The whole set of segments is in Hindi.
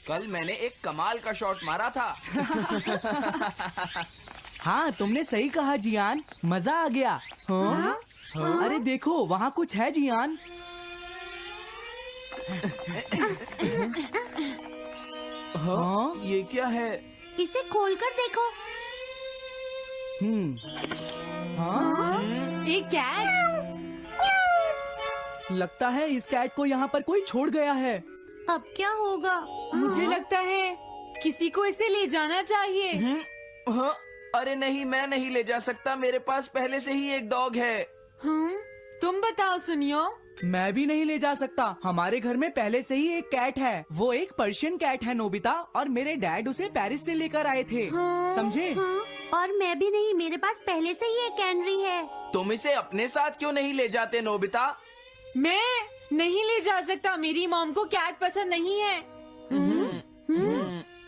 कल मैंने एक कमाल का शॉट मारा था। हाँ, तुमने सही कहा जियान, मजा आ गया। हाँ? अरे देखो, वहाँ कुछ है जियान। हाँ? ये क्या है? इसे खोलकर देखो। हाँ? एक कैट। लगता है इस कैट को यहाँ पर कोई छोड़ गया है। अब क्या होगा? मुझे लगता है किसी को इसे ले जाना चाहिए। हाँ? अरे नहीं, मैं नहीं ले जा सकता, मेरे पास पहले से ही एक डॉग है। तुम बताओ सुनियो। मैं भी नहीं ले जा सकता, हमारे घर में पहले से ही एक कैट है। वो एक पर्शियन कैट है नोबिता, और मेरे डैड उसे पेरिस से लेकर आए थे। समझे? और मैं भी नहीं, मेरे पास पहले से ही एक कैनरी है। तुम इसे अपने साथ क्यों नहीं ले जाते नोबिता? मैं नहीं ले जा सकता, मेरी मॉम को कैट पसंद नहीं है।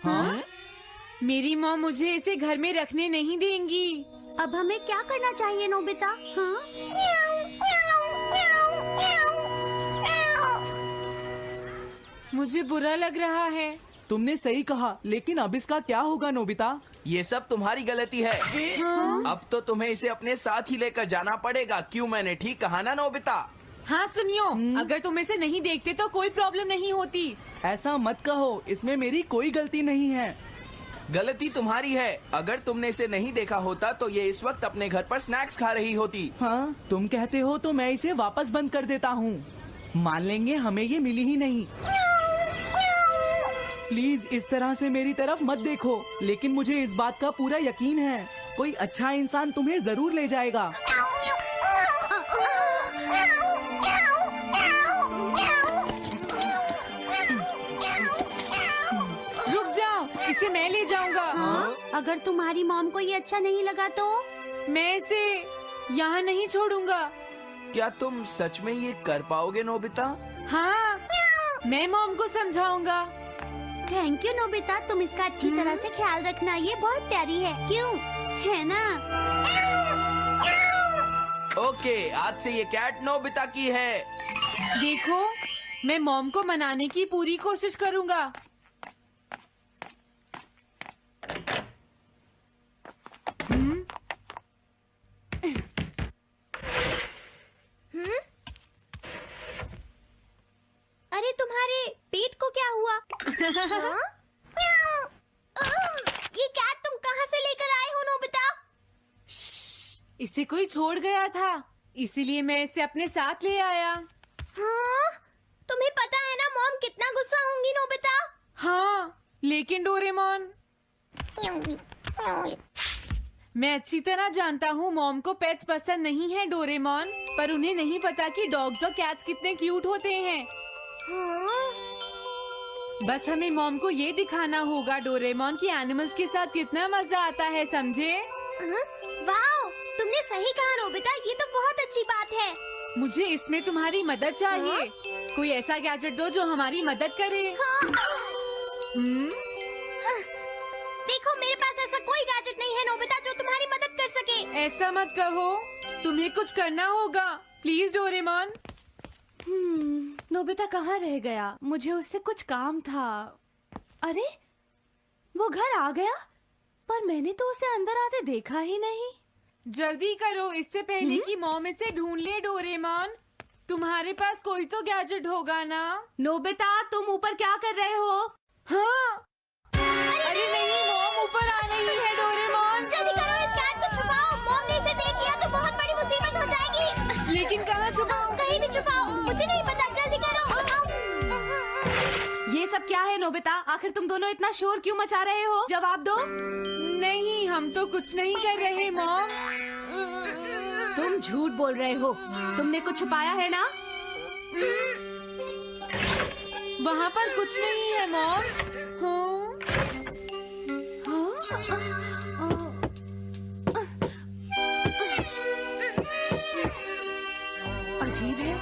हाँ? मेरी मॉम मुझे इसे घर में रखने नहीं देंगी। अब हमें क्या करना चाहिए नोबिता? हाँ? मुझे बुरा लग रहा है। तुमने सही कहा, लेकिन अब इसका क्या होगा नोबिता? ये सब तुम्हारी गलती है। अब तो तुम्हें इसे अपने साथ ही लेकर जाना पड़ेगा। क्यों, मैंने ठीक कहा ना नोबिता? हाँ सुनियो, अगर तुम इसे नहीं देखते तो कोई प्रॉब्लम नहीं होती। ऐसा मत कहो, इसमें मेरी कोई गलती नहीं है। गलती तुम्हारी है। अगर तुमने इसे नहीं देखा होता तो ये इस वक्त अपने घर पर स्नैक्स खा रही होती। हाँ, तुम कहते हो तो मैं इसे वापस बंद कर देता हूँ। मान लेंगे हमें ये मिली ही नहीं। प्लीज इस तरह से मेरी तरफ मत देखो, लेकिन मुझे इस बात का पूरा यकीन है, कोई अच्छा इंसान तुम्हें जरूर ले जाएगा। रुक जाओ, इसे मैं ले जाऊंगा। अगर तुम्हारी मॉम को ये अच्छा नहीं लगा तो? मैं इसे यहाँ नहीं छोड़ूंगा। क्या तुम सच में ये कर पाओगे नोबिता? हाँ, मैं मॉम को समझाऊंगा। थैंक यू नोबिता, तुम इसका अच्छी तरह से ख्याल रखना, ये बहुत प्यारी है। क्यों, है ना? ओके, आज से ये कैट नोबिता की है। देखो, मैं मॉम को मनाने की पूरी कोशिश करूंगा। अरे तुम्हारे पेट को क्या हुआ? हाँ? ये कैट तुम कहाँ से लेकर आए हो नोबिता? इसे कोई छोड़ गया था, इसीलिए मैं इसे अपने साथ ले आया। हाँ? तुम्हें पता है ना मॉम कितना गुस्सा होंगी नोबिता? हाँ, लेकिन डोरेमोन, मैं अच्छी तरह जानता हूँ मॉम को पेट्स पसंद नहीं है डोरेमोन, पर उन्हें नहीं पता कि डॉग्स और कैट्स कितने क्यूट होते हैं। हाँ? बस हमें मॉम को ये दिखाना होगा डोरेमोन कि एनिमल्स के साथ कितना मजा आता है, समझे? वाओ, तुमने सही कहा नोबिता, ये तो बहुत अच्छी बात है। मुझे इसमें तुम्हारी मदद चाहिए। कोई ऐसा गैजेट दो जो हमारी मदद करे। देखो, मेरे पास ऐसा कोई गैजेट नहीं है नोबिता जो तुम्हारी मदद कर सके। ऐसा मत कहो, तुम्हें कुछ करना होगा, प्लीज डोरेमोन। नोबिता कहाँ रह गया? मुझे उससे कुछ काम था। अरे, वो घर आ गया, पर मैंने तो उसे अंदर आते देखा ही नहीं। जल्दी करो, इससे पहले कि मॉम इसे ढूंढ ले डोरेमोन। तुम्हारे पास कोई तो गैजेट होगा ना? नोबिता, तुम ऊपर क्या कर रहे हो? हाँ, अरे नहीं, मॉम ऊपर आ रही है डोरेमोन। जल्दी करो, इस कैट को छुपाओ। मॉम ने इसे देख लिया तो बहुत बड़ी मुसीबत हो जाएगी। लेकिन कहाँ छुपाऊं? कहीं भी छुपाओ, मुझे नहीं पता, जल्दी करो। ये सब क्या है नोबिता? आखिर तुम दोनों इतना शोर क्यों मचा रहे हो? जवाब दो। नहीं, हम तो कुछ नहीं कर रहे मॉम। तुम झूठ बोल रहे हो, तुमने कुछ छुपाया है ना? वहाँ पर कुछ नहीं है मॉम। अजीब है।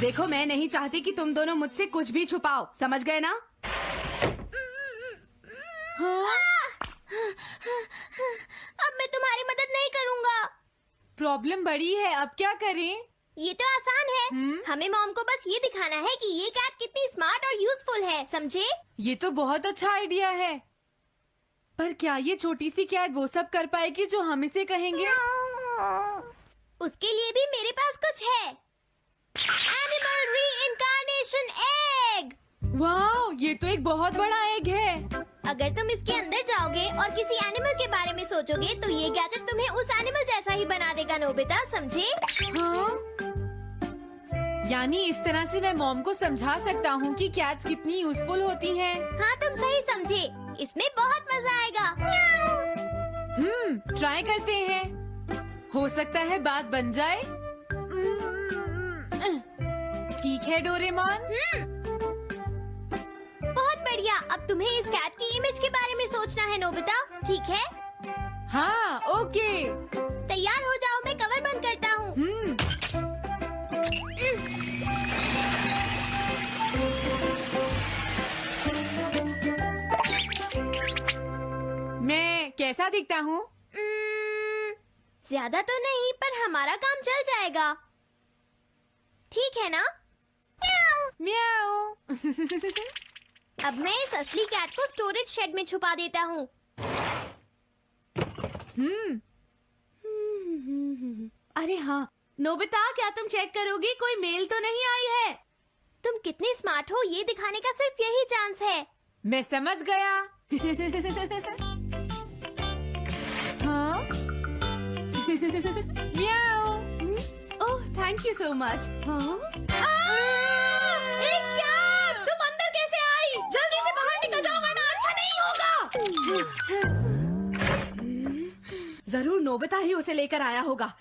देखो, मैं नहीं चाहती कि तुम दोनों मुझसे कुछ भी छुपाओ, समझ गए ना? अब मैं तुम्हारी मदद नहीं करूँगा। प्रॉब्लम बड़ी है, अब क्या करें? ये तो आसान है। हमें मॉम को बस ये दिखाना है कि ये कैट कितनी स्मार्ट और यूजफुल है, समझे? ये तो बहुत अच्छा आइडिया है, पर क्या ये छोटी सी कैट वो सब कर पाएगी जो हम इसे कहेंगे? उसके लिए भी मेरे पास कुछ है। Animal reincarnation egg. वाह, ये तो एक बहुत बड़ा एग है। अगर तुम इसके अंदर जाओगे और किसी एनिमल के बारे में सोचोगे तो ये गैजेट तुम्हें उस एनिमल जैसा ही बना देगा, नोबिता, समझे? हाँ? यानी इस तरह से मैं मॉम को समझा सकता हूँ कि कैट्स कितनी यूजफुल होती हैं। हाँ, तुम सही समझे। इसमें बहुत मजा आएगा। ट्राई करते हैं। हो सकता है बात बन जाए। ठीक है डोरेमोन। बहुत बढ़िया। अब तुम्हें इस कैट की इमेज के बारे में सोचना है, नोबिता, ठीक है? हाँ, ओके। तैयार हो जाओ, मैं कवर बंद करता हूँ। मैं कैसा दिखता हूँ? ज्यादा तो नहीं, पर हमारा काम चल जाएगा, ठीक है ना? म्याऊ। अब मैं इस असली कैट को स्टोरेज शेड में छुपा देता हूँ। अरे हाँ, नोबिता, क्या तुम चेक करोगी कोई मेल तो नहीं आई है? तुम कितने स्मार्ट हो ये दिखाने का सिर्फ यही चांस है। मैं समझ गया। हाँ? म्याऊ। ओह, थैंक यू सो मच। हाँ? तुम अंदर कैसे आई? जल्दी से बाहर निकल जाओ वरना अच्छा नहीं होगा। जरूर नोबिता ही उसे लेकर आया होगा।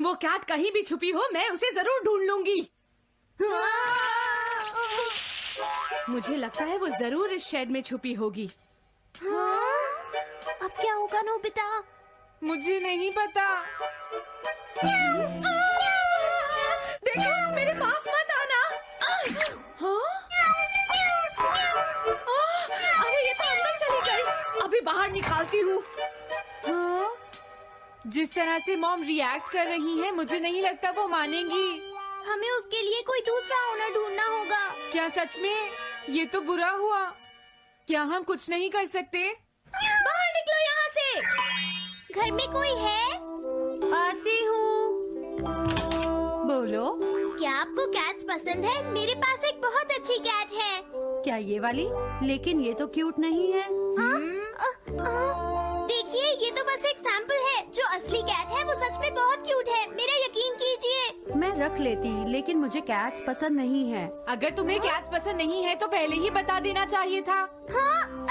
वो कैट कहीं भी छुपी हो, मैं उसे जरूर ढूंढ लूंगी। मुझे लगता है वो जरूर इस शेड में छुपी होगी। हाँ? अब क्या होगा, नोबिता? मुझे नहीं पता। देखो, मेरे पास मत आना। हाँ? अरे ये तो अंदर चली गई। अभी बाहर निकालती हूँ। हाँ? जिस तरह से मॉम रिएक्ट कर रही है, मुझे नहीं लगता वो मानेंगी। हमें उसके लिए कोई दूसरा ओनर ढूंढना होगा। क्या सच में? ये तो बुरा हुआ। क्या हम कुछ नहीं कर सकते? बाहर निकलो यहाँ से। घर में कोई है? आती हूँ। बोलो। क्या आपको कैट्स पसंद है? मेरे पास एक बहुत अच्छी कैट है। क्या ये वाली? लेकिन ये तो क्यूट नहीं है। देखिए, ये तो बस एक सैंपल है। जो असली कैट है वो सच में बहुत क्यूट है, मेरा यकीन कीजिए। मैं रख लेती, लेकिन मुझे कैट्स पसंद नहीं है। अगर तुम्हें कैट्स पसंद नहीं है तो पहले ही बता देना चाहिए था। हाँ,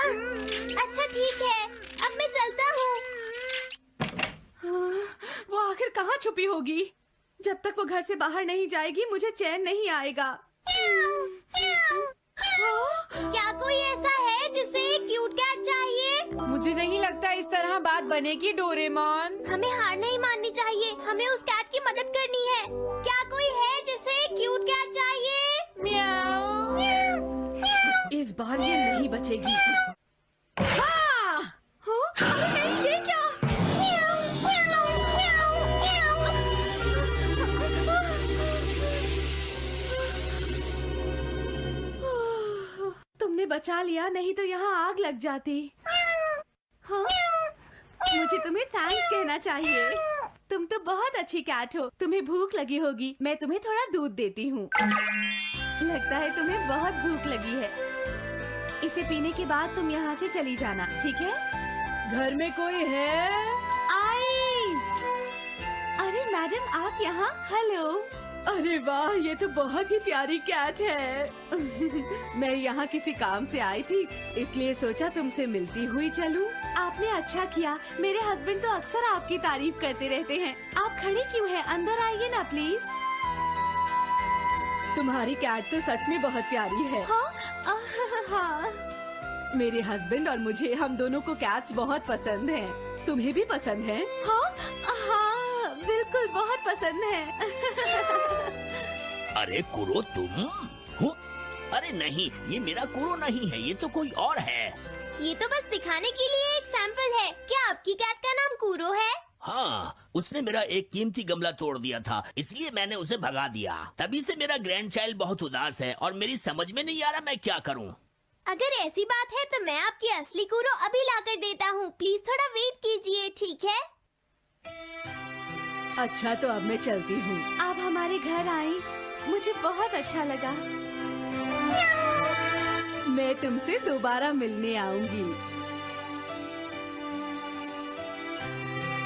अच्छा ठीक है, अब मैं चलता हूँ। वो आखिर कहाँ छुपी होगी? जब तक वो घर से बाहर नहीं जाएगी मुझे चैन नहीं आएगा। क्या कोई ऐसा है जिसे एक क्यूट कैट चाहिए? मुझे नहीं लगता इस तरह बात बनेगी डोरेमोन। हमें हार नहीं माननी चाहिए, हमें उस कैट की मदद करनी है। क्या कोई है जिसे एक क्यूट कैट चाहिए? म्याऊ। इस बार ये नहीं बचेगी। हाँ! हाँ? अरे नहीं, ये क्या? तुमने बचा लिया, नहीं तो यहाँ आग लग जाती। हाँ? मुझे तुम्हें थैंक्स कहना चाहिए। तुम तो बहुत अच्छी कैट हो। तुम्हें भूख लगी होगी, मैं तुम्हें थोड़ा दूध देती हूँ। लगता है तुम्हें बहुत भूख लगी है। इसे पीने के बाद तुम यहाँ से चली जाना, ठीक है? घर में कोई है? आई! अरे मैडम, आप यहाँ? हेलो। अरे वाह, ये तो बहुत ही प्यारी कैट है। मैं यहाँ किसी काम से आई थी, इसलिए सोचा तुमसे मिलती हुई चलूं। आपने अच्छा किया। मेरे हस्बैंड तो अक्सर आपकी तारीफ करते रहते हैं। आप खड़ी क्यों हैं? अंदर आइए ना प्लीज। तुम्हारी कैट तो सच में बहुत प्यारी है। हाँ? हाँ। मेरे हस्बैंड और मुझे, हम दोनों को कैट्स बहुत पसंद हैं। तुम्हें भी पसंद है? हाँ, हाँ, बिल्कुल बहुत पसंद है। अरे कुरो, तुम हो? अरे नहीं, ये मेरा कुरो नहीं है, ये तो कोई और है। ये तो बस दिखाने के लिए एक सैंपल है। क्या आपकी कैट का नाम कूरो है? हाँ, उसने मेरा एक कीमती गमला तोड़ दिया था, इसलिए मैंने उसे भगा दिया। तभी से मेरा ग्रैंड चाइल्ड बहुत उदास है और मेरी समझ में नहीं आ रहा मैं क्या करूँ। अगर ऐसी बात है तो मैं आपकी असली कूरो अभी लाकर देता हूँ। प्लीज थोड़ा वेट कीजिए, ठीक है? अच्छा तो अब मैं चलती हूँ। आप हमारे घर आई, मुझे बहुत अच्छा लगा। मैं तुमसे दोबारा मिलने आऊंगी।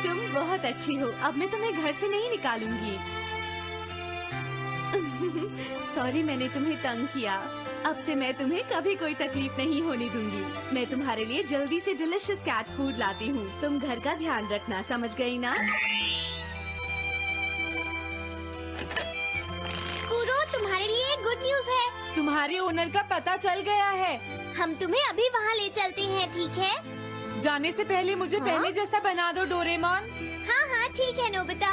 तुम बहुत अच्छी हो। अब मैं तुम्हें घर से नहीं निकालूंगी। सॉरी मैंने तुम्हें तंग किया। अब से मैं तुम्हें कभी कोई तकलीफ नहीं होने दूंगी। मैं तुम्हारे लिए जल्दी से डिलिशियस कैट फूड लाती हूँ। तुम घर का ध्यान रखना, समझ गई ना? कूरो, तुम्हारे लिए गुड न्यूज है। तुम्हारे ओनर का पता चल गया है। हम तुम्हें अभी वहाँ ले चलते हैं, ठीक है? जाने से पहले मुझे हाँ? पहले जैसा बना दो डोरेमोन। हाँ हाँ ठीक है नोबिता।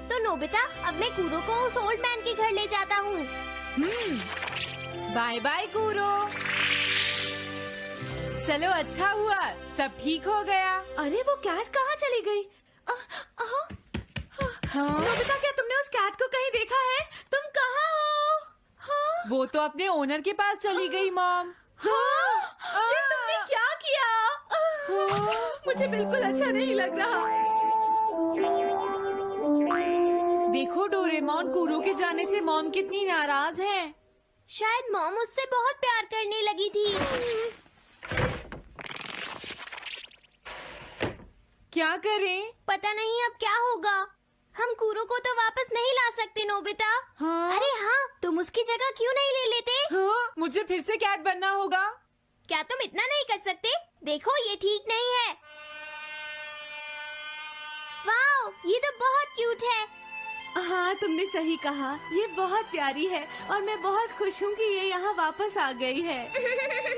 तो नोबिता, अब मैं कूरो को उस ओल्ड मैन के घर ले जाता हूँ। बाय बाय कूरो। चलो अच्छा हुआ, सब ठीक हो गया। अरे वो कैट कहाँ चली गई? हाँ? नोबिता, क्या तुमने उस कैट को कहीं देखा है? तुम कहाँ हो? हाँ? वो तो अपने ओनर के पास चली गई मॉम। हाँ? ये तुमने क्या किया? मुझे बिल्कुल अच्छा नहीं लग रहा। देखो डोरेमोन, कूरो के जाने से मॉम कितनी नाराज हैं। शायद मॉम उससे बहुत प्यार करने लगी थी। क्या करें? पता नहीं अब क्या होगा। हम कूरो को तो वापस नहीं ला सकते नोबिता। हाँ? अरे हाँ, तुम उसकी जगह क्यों नहीं ले लेते? हाँ? मुझे फिर से कैट बनना होगा। क्या तुम इतना नहीं कर सकते? देखो ये ठीक नहीं है। वाओ, ये तो बहुत क्यूट है। हाँ तुमने सही कहा, ये बहुत प्यारी है और मैं बहुत खुश हूँ कि ये यहाँ वापस आ गई है।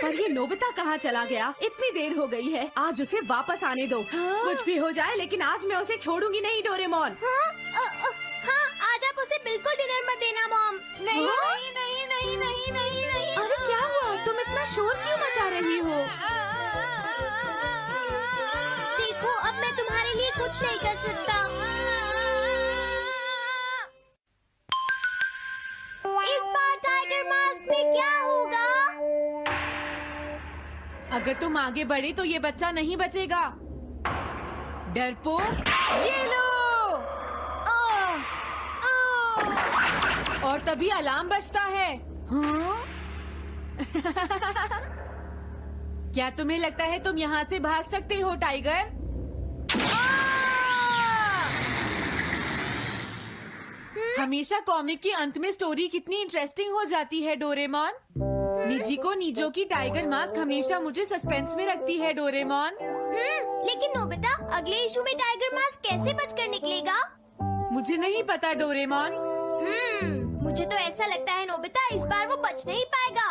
पर ये नोबिता कहाँ चला गया? इतनी देर हो गई है, आज उसे वापस आने दो। हाँ? कुछ भी हो जाए लेकिन आज मैं उसे छोड़ूंगी नहीं डोरेमोन। हाँ, आज आप उसे बिल्कुल डिनर मत देना मॉम। नहीं हाँ? नहीं नहीं नहीं नहीं नहीं नहीं। अरे क्या हुआ? तुम इतना शोर क्यों मचा रही हो? देखो अब मैं तुम्हारे लिए कुछ नहीं कर सकता। इस बार टाइगर मास्क में क्या होगा? अगर तुम आगे बढ़े तो ये बच्चा नहीं बचेगा। डरपोक, ये लो। और तभी अलार्म बजता है। हाँ? क्या तुम्हें लगता है तुम यहाँ से भाग सकते हो टाइगर? हमेशा कॉमिक के अंत में स्टोरी कितनी इंटरेस्टिंग हो जाती है डोरेमोन। निजी को नीजो की टाइगर मास्क हमेशा मुझे सस्पेंस में रखती है डोरेमोन। लेकिन नोबिता, अगले इशू में टाइगर मास्क कैसे बचकर निकलेगा? मुझे नहीं पता डोरेमोन। मुझे तो ऐसा लगता है नोबिता, इस बार वो बच नहीं पाएगा।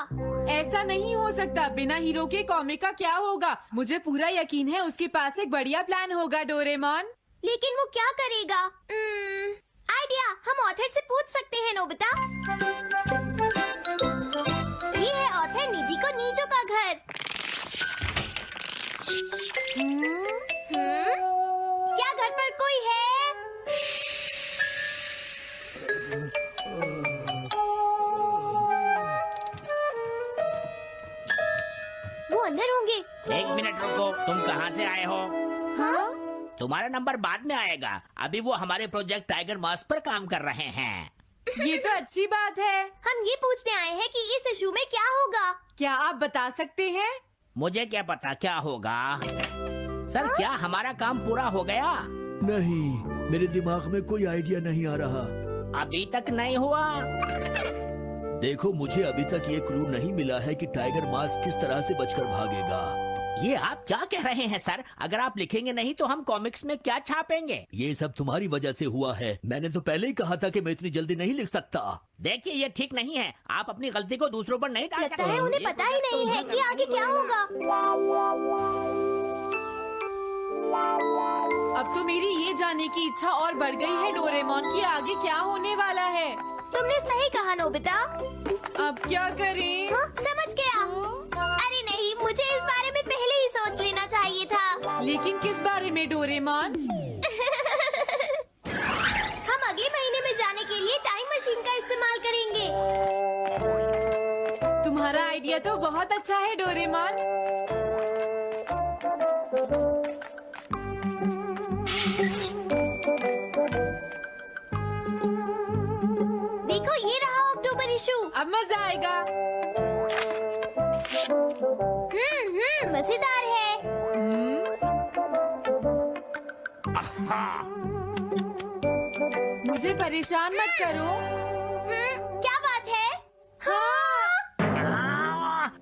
ऐसा नहीं हो सकता। बिना हीरो के कॉमिक का क्या होगा? मुझे पूरा यकीन है उसके पास एक बढ़िया प्लान होगा डोरेमोन। लेकिन वो क्या करेगा? आइडिया, हम ऑथर से पूछ सकते हैं नोबिता। ये है ऑथर निजी को नीजो का घर। क्या घर पर कोई है? वो अंदर होंगे। एक मिनट रुको, तुम कहाँ से आए हो? हाँ? तुम्हारा नंबर बाद में आएगा, अभी वो हमारे प्रोजेक्ट टाइगर मास्क पर काम कर रहे हैं। ये तो अच्छी बात है। हम ये पूछने आए हैं कि इस इशू में क्या होगा। क्या आप बता सकते हैं? मुझे क्या पता क्या होगा। सर क्या हमारा काम पूरा हो गया? नहीं, मेरे दिमाग में कोई आइडिया नहीं आ रहा। अभी तक नहीं हुआ। देखो, मुझे अभी तक ये क्लू नहीं मिला है कि टाइगर मास्क किस तरह से बचकर भागेगा। ये आप क्या कह रहे हैं सर? अगर आप लिखेंगे नहीं तो हम कॉमिक्स में क्या छापेंगे? ये सब तुम्हारी वजह से हुआ है। मैंने तो पहले ही कहा था कि मैं इतनी जल्दी नहीं लिख सकता। देखिए ये ठीक नहीं है, आप अपनी गलती को दूसरों पर नहीं डाल लगता सकते। है उन्हें ये पता ही प्रोजेक्ट तो नहीं है उन्हें कि करना आगे ही क्या होगा। अब तो मेरी ये जानने की इच्छा और बढ़ गई है डोरेमोन कि आगे क्या होने वाला है। तुमने सही कहा नोबिता। अब क्या करें? हाँ, समझ गया। हाँ? लेकिन किस बारे में डोरेमोन? हम अगले महीने में जाने के लिए टाइम मशीन का इस्तेमाल करेंगे। तुम्हारा आइडिया तो बहुत अच्छा है डोरेमोन। देखो ये रहा अक्टूबर इशू। अब मजा आएगा। मजेदार है। मुझे परेशान मत करो। क्या बात है?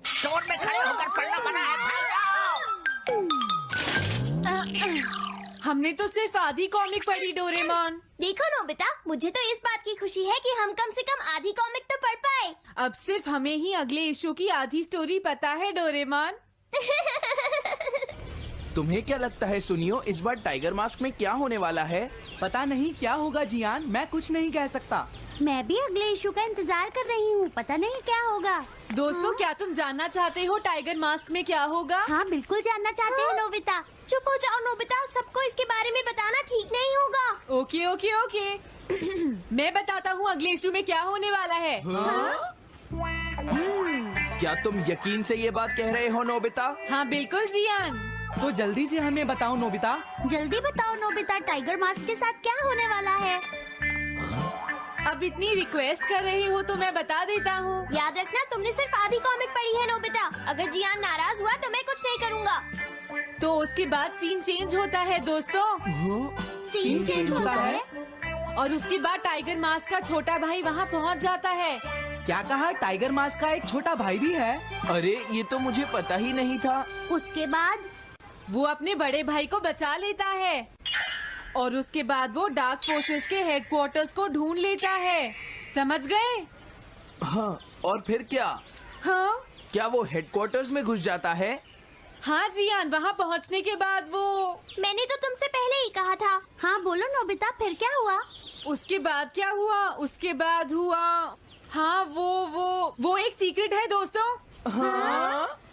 स्टोर में खड़े होकर पढ़ना मना है, भाग जाओ। हमने तो सिर्फ आधी कॉमिक पढ़ी डोरेमोन। देखो नोबिता, मुझे तो इस बात की खुशी है कि हम कम से कम आधी कॉमिक तो पढ़ पाए। अब सिर्फ हमें ही अगले इशू की आधी स्टोरी पता है डोरेमोन। तुम्हें क्या लगता है सुनियो, इस बार टाइगर मास्क में क्या होने वाला है? पता नहीं क्या होगा जियान, मैं कुछ नहीं कह सकता। मैं भी अगले इशू का इंतजार कर रही हूँ, पता नहीं क्या होगा। दोस्तों, क्या तुम जानना चाहते हो टाइगर मास्क में क्या होगा? हाँ बिल्कुल जानना चाहते हैं नोबिता। चुप हो जाओ नोबिता, सबको इसके बारे में बताना ठीक नहीं होगा। Okay okay okay. मैं बताता हूँ अगले इशू में क्या होने वाला है। क्या तुम यकीन से ये बात कह रहे हो नोबिता? हाँ बिल्कुल जियान। तो जल्दी से हमें बताओ नोबिता। जल्दी बताओ नोबिता, टाइगर मास्क के साथ क्या होने वाला है? अब इतनी रिक्वेस्ट कर रहे हो तो मैं बता देता हूँ। याद रखना, तुमने सिर्फ आधी कॉमिक पढ़ी है नोबिता। अगर जियान नाराज हुआ तो मैं कुछ नहीं करूँगा। तो उसके बाद सीन चेंज होता है दोस्तों, सीन चेंज होता है? और उसके बाद टाइगर मास्क का छोटा भाई वहाँ पहुँच जाता है। क्या कहा? टाइगर मास्क का एक छोटा भाई भी है? अरे ये तो मुझे पता ही नहीं था। उसके बाद वो अपने बड़े भाई को बचा लेता है और उसके बाद वो डार्क फोर्सेस के हेडक्वार्टर्स को ढूंढ लेता है। समझ गए? हाँ, और फिर क्या? हाँ क्या वो हेडक्वार्टर्स में घुस जाता है? हाँ जियान, वहाँ पहुँचने के बाद वो मैंने तो तुमसे पहले ही कहा था। हाँ बोलो नोबिता, फिर क्या हुआ? उसके बाद क्या हुआ? उसके बाद हुआ, हाँ वो एक सीक्रेट है दोस्तों। हाँ?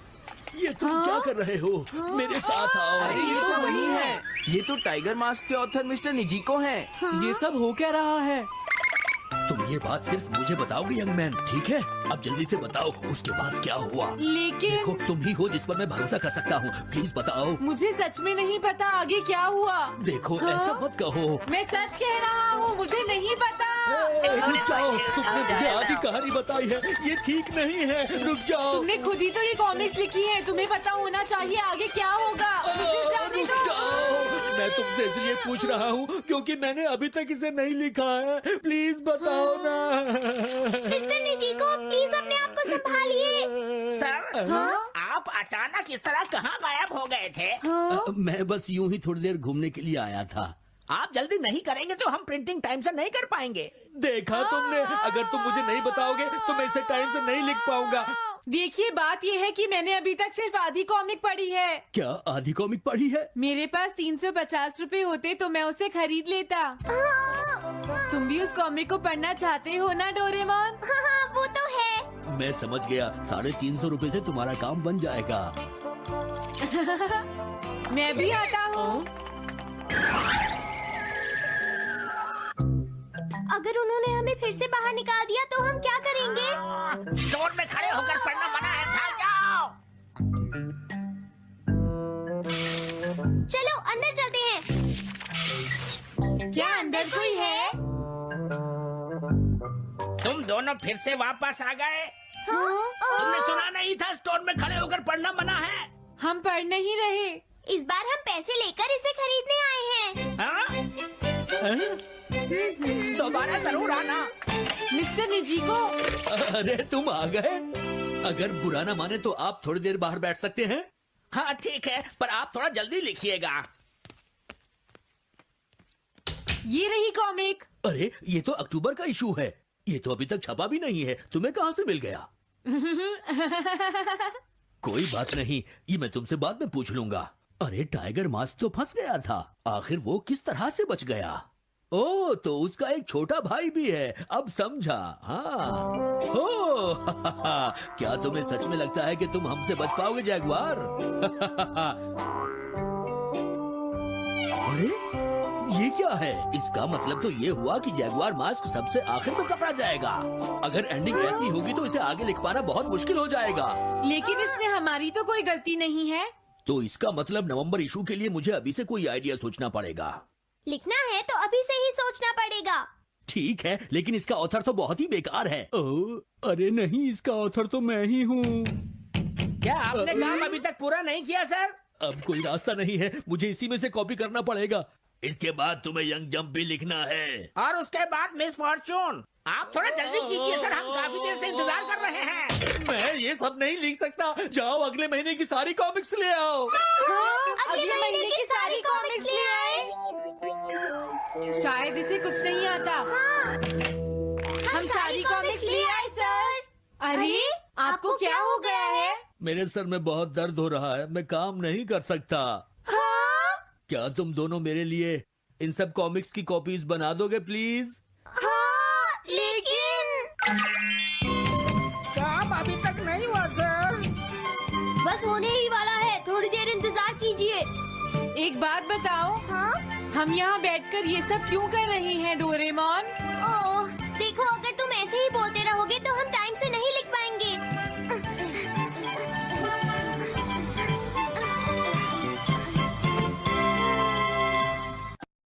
ये तुम क्या कर रहे हो? मेरे साथ आओ। अरे ये तो वही है। ये तो टाइगर मास्क के ऑथर मिस्टर निजिको हैं। ये सब हो क्या रहा है? तुम ये बात सिर्फ मुझे बताओगे यंग मैन, ठीक है? अब जल्दी से बताओ उसके बाद क्या हुआ। लेकिन देखो, तुम ही हो जिस पर मैं भरोसा कर सकता हूँ, प्लीज बताओ। मुझे सच में नहीं पता आगे क्या हुआ। देखो, हाँ? ऐसा मत कहो। मैं सच कह रहा हूँ, मुझे नहीं पता। रुक जाओ, तुमने मुझे आधी कहानी बताई है, ये ठीक नहीं है। रुक जाओ। तुमने खुद ही तो ये कॉमिक्स लिखी है, तुम्हें पता होना चाहिए आगे क्या होगा। मुझे जाने रुक दो। जाओ। मैं तुमसे इसलिए पूछ रहा हूँ क्योंकि मैंने अभी तक इसे नहीं लिखा है। प्लीज बताओ ना। मिस्टर निजिको, प्लीज अपने आप को संभालिए। सर, आप अचानक इस तरह कहाँ गायब हो गए थे? मैं बस यूं ही थोड़ी देर घूमने के लिए आया था। आप जल्दी नहीं करेंगे तो हम प्रिंटिंग टाइम से नहीं कर पाएंगे। देखा तुमने, अगर तुम मुझे नहीं बताओगे तो मैं इसे टाइम से नहीं लिख पाऊंगा। देखिए, बात ये है कि मैंने अभी तक सिर्फ आधी कॉमिक पढ़ी है। क्या आधी कॉमिक पढ़ी है? मेरे पास 350 रुपए होते तो मैं उसे खरीद लेता। तुम भी उस कॉमिक को पढ़ना चाहते हो ना डोरेमोन? हाँ वो तो है। मैं समझ गया, 350 रुपए से तुम्हारा काम बन जाएगा। मैं भी आता हूँ। अगर उन्होंने हमें फिर से बाहर निकाल दिया तो हम क्या करेंगे? स्टोर में खड़े होकर पढ़ना मना है, भाग जाओ। चलो अंदर चलते हैं। क्या अंदर कोई है? तुम दोनों फिर से वापस आ गए। तुमने सुना नहीं था स्टोर में खड़े होकर पढ़ना मना है? हम पढ़ नहीं रहे। इस बार हम पैसे लेकर इसे खरीदने आए हैं। हाँ? दोबारा जरूर आना। मिस्टर निजिको, अरे तुम आ गए। अगर बुरा ना माने तो आप थोड़ी देर बाहर बैठ सकते हैं। हाँ ठीक है, पर आप थोड़ा जल्दी लिखिएगा। ये रही कॉमिक। अरे ये तो अक्टूबर का इशू है, ये तो अभी तक छपा भी नहीं है। तुम्हें कहाँ से मिल गया? कोई बात नहीं, ये मैं तुमसे बाद में पूछ लूंगा। अरे टाइगर मास्क तो फंस गया था, आखिर वो किस तरह से बच गया? ओ, तो उसका एक छोटा भाई भी है, अब समझा। हाँ। ओ, क्या तुम्हें सच में लगता है कि तुम हमसे बच पाओगे जैगुआर? अरे ये क्या है? इसका मतलब तो ये हुआ कि जैगुआर मास्क सबसे आखिर में पकड़ा जाएगा। अगर एंडिंग ऐसी होगी तो इसे आगे लिख पाना बहुत मुश्किल हो जाएगा। लेकिन इसमें हमारी तो कोई गलती नहीं है। तो इसका मतलब नवंबर इशू के लिए मुझे अभी से कोई आइडिया सोचना पड़ेगा। लिखना है तो अभी से ही सोचना पड़ेगा। ठीक है, लेकिन इसका ऑथर तो बहुत ही बेकार है। अरे नहीं, इसका ऑथर तो मैं ही हूँ। क्या आपने काम अभी तक पूरा नहीं किया सर? अब कोई रास्ता नहीं है, मुझे इसी में से कॉपी करना पड़ेगा। इसके बाद तुम्हें यंग जंप भी लिखना है। और उसके बाद मिस फॉर्चून। आप थोड़ा जल्दी कीजिए सर, हम काफी देर से इंतजार कर रहे हैं। मैं ये सब नहीं लिख सकता। जाओ अगले महीने की सारी कॉमिक्स ले आओ। अगले महीने की सारी कॉमिक्स ले आए। शायद इसे कुछ नहीं आता। हम सारी कॉमिक्स ले आए सर। अरे आपको क्या हो गया है? मेरे सर में बहुत दर्द हो रहा है, मैं काम नहीं कर सकता। क्या तुम दोनों मेरे लिए इन सब कॉमिक्स की कॉपीज बना दोगे प्लीज? लेकिन काम अभी तक नहीं हुआ सर। बस होने ही वाला है, थोड़ी देर इंतजार कीजिए। एक बात बताओ, हाँ? हम यहाँ बैठकर ये सब क्यों कर रहे हैं डोरेमोन? ओह, देखो अगर तुम ऐसे ही बोलते रहोगे तो हम टाइम से नहीं लिख पाएंगे।